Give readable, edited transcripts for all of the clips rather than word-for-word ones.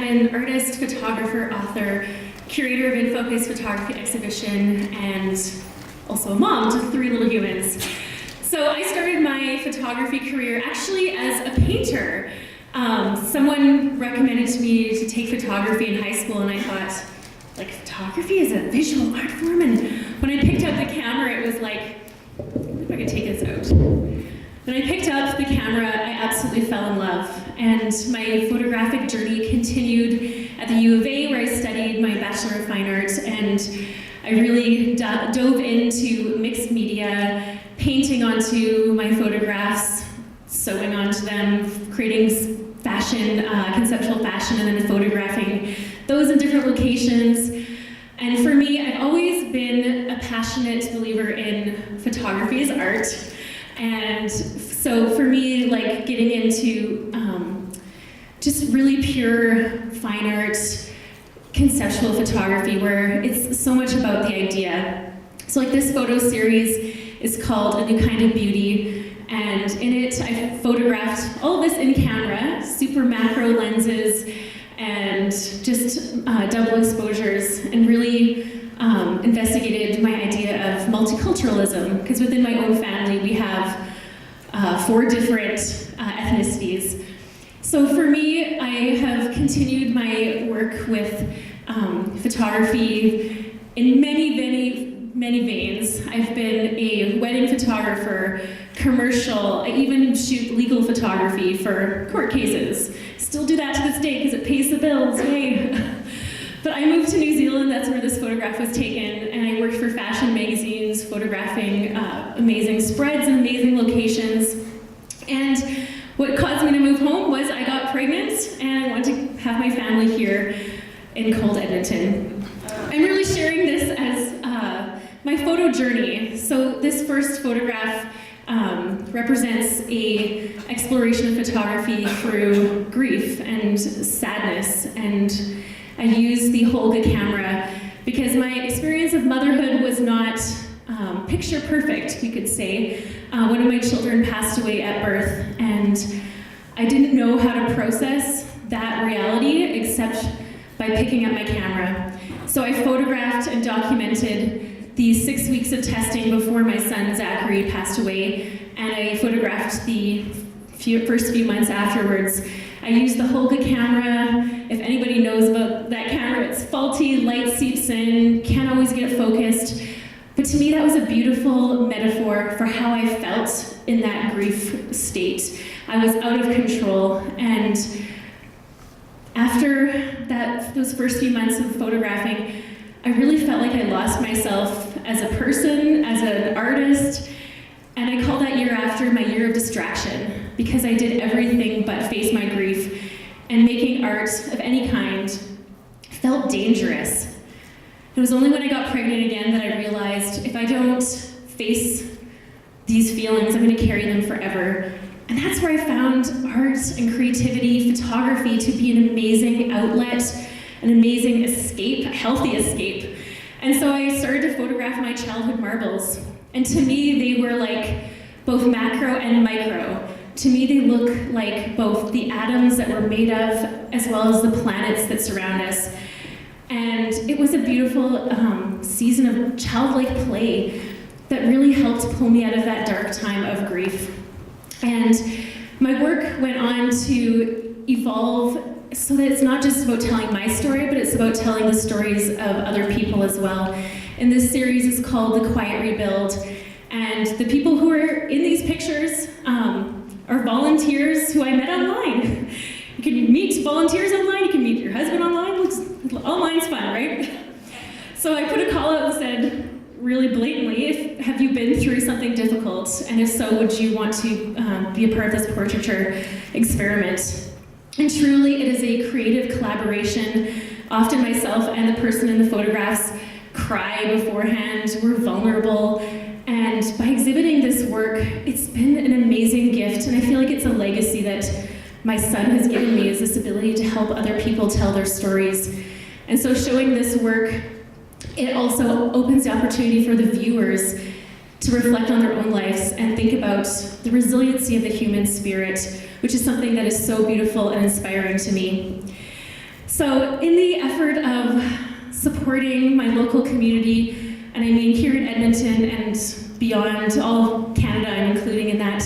an artist, photographer, author, curator of InFocus Photography Exhibition, and also a mom to 3 little humans. So I started my photography career actually as a painter. Someone recommended to me to take photography in high school, and I thought, like, photography is a visual art form? And when I picked up the camera, it was like, I wonder if I could take this out. When I picked up the camera, I absolutely fell in love, and my photographic journey continued at the U of A, where I studied my Bachelor of Fine Art, and I really dove into mixed media, painting onto my photographs, sewing onto them, creating fashion, conceptual fashion, and then photographing those in different locations. And for me, I've always been a passionate believer in photography as art. And so for me, like, getting into just really pure fine art, conceptual photography, where it's so much about the idea. So like this photo series is called A New Kind of Beauty, and in it I photographed all of this in camera, super macro lenses, and just double exposures, and really investigated my idea of multiculturalism, because within my own family we have 4 different ethnicities. So for me, I have continued my work with photography in many veins. I've been a wedding photographer, commercial, I even shoot legal photography for court cases. Still do that to this day because it pays the bills, yay. But I moved to New Zealand, that's where this photograph was taken, and I worked for fashion magazines, photographing amazing spreads and amazing locations. And what caused me to move home was I got pregnant, and I wanted to have my family here in cold Edmonton. I'm really sharing this as my photo journey. So this first photograph represents a exploration of photography through grief and sadness, and I used the Holga camera because my experience of motherhood was not picture perfect, you could say. One of my children passed away at birth, and I didn't know how to process that reality except by picking up my camera. So I photographed and documented the 6 weeks of testing before my son Zachary passed away, and I photographed the first few months afterwards. I used the Holga camera. If anybody knows about that camera, it's faulty, light seeps in, can't always get it focused. But to me, that was a beautiful metaphor for how I felt in that grief state. I was out of control, and after those first few months of photographing, I really felt like I lost myself as a person, as an artist, and I call that year after my year of distraction, because I did everything but face my grief, and making art of any kind felt dangerous. It was only when I got pregnant again that I realized if I don't face these feelings, I'm going to carry them forever. And that's where I found art and creativity, photography, to be an amazing outlet, an amazing escape, a healthy escape. And so I started to photograph my childhood marbles. And to me, they were like both macro and micro. To me, they look like both the atoms that we're made of, as well as the planets that surround us. And it was a beautiful season of childlike play that really helped pull me out of that dark time of grief. And my work went on to evolve so that it's not just about telling my story, but it's about telling the stories of other people as well. And this series is called The Quiet Rebuild. And the people who are in these pictures are volunteers who I met online. You can meet volunteers online, you can meet your husband online. Online's fun, right? So I put a call out and said, really blatantly, have you been through something difficult? And if so, would you want to be a part of this portraiture experiment? And truly, it is a creative collaboration. Often myself and the person in the photographs cry beforehand, we're vulnerable. And by exhibiting this work, it's been an amazing gift, and I feel like it's a legacy that my son has given me, is this ability to help other people tell their stories. And so showing this work, it also opens the opportunity for the viewers to reflect on their own lives and think about the resiliency of the human spirit, which is something that is so beautiful and inspiring to me. So in the effort of supporting my local community, and I mean here in Edmonton and beyond, all of Canada I'm including in that,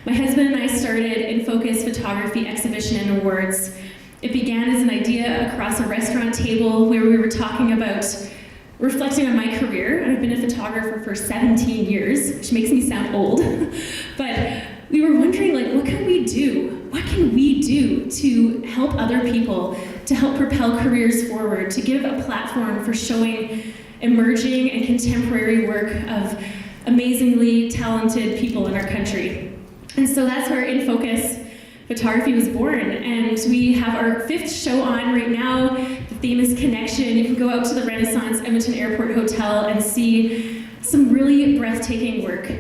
my husband and I started InFocus Photography Exhibition and Awards. It began as an idea across a restaurant table where we were talking about reflecting on my career. I've been a photographer for 17 years, which makes me sound old. But we were wondering, like, what can we do? What can we do to help other people, to help propel careers forward, to give a platform for showing emerging and contemporary work of amazingly talented people in our country? And so that's where InFocus Photography was born, and we have our 5th show on right now. The theme is connection. You can go out to the Renaissance Edmonton Airport Hotel and see some really breathtaking work.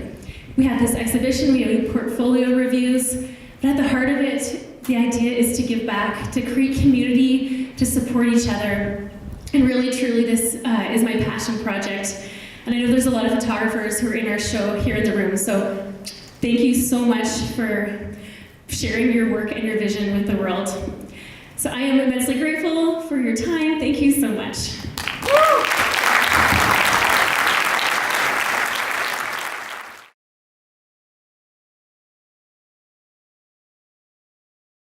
We have this exhibition, we have portfolio reviews, but at the heart of it, the idea is to give back, to create community, to support each other. And really, truly, this is my passion project. And I know there's a lot of photographers who are in our show here in the room, so thank you so much for sharing your work and your vision with the world. So I am immensely grateful for your time. Thank you so much.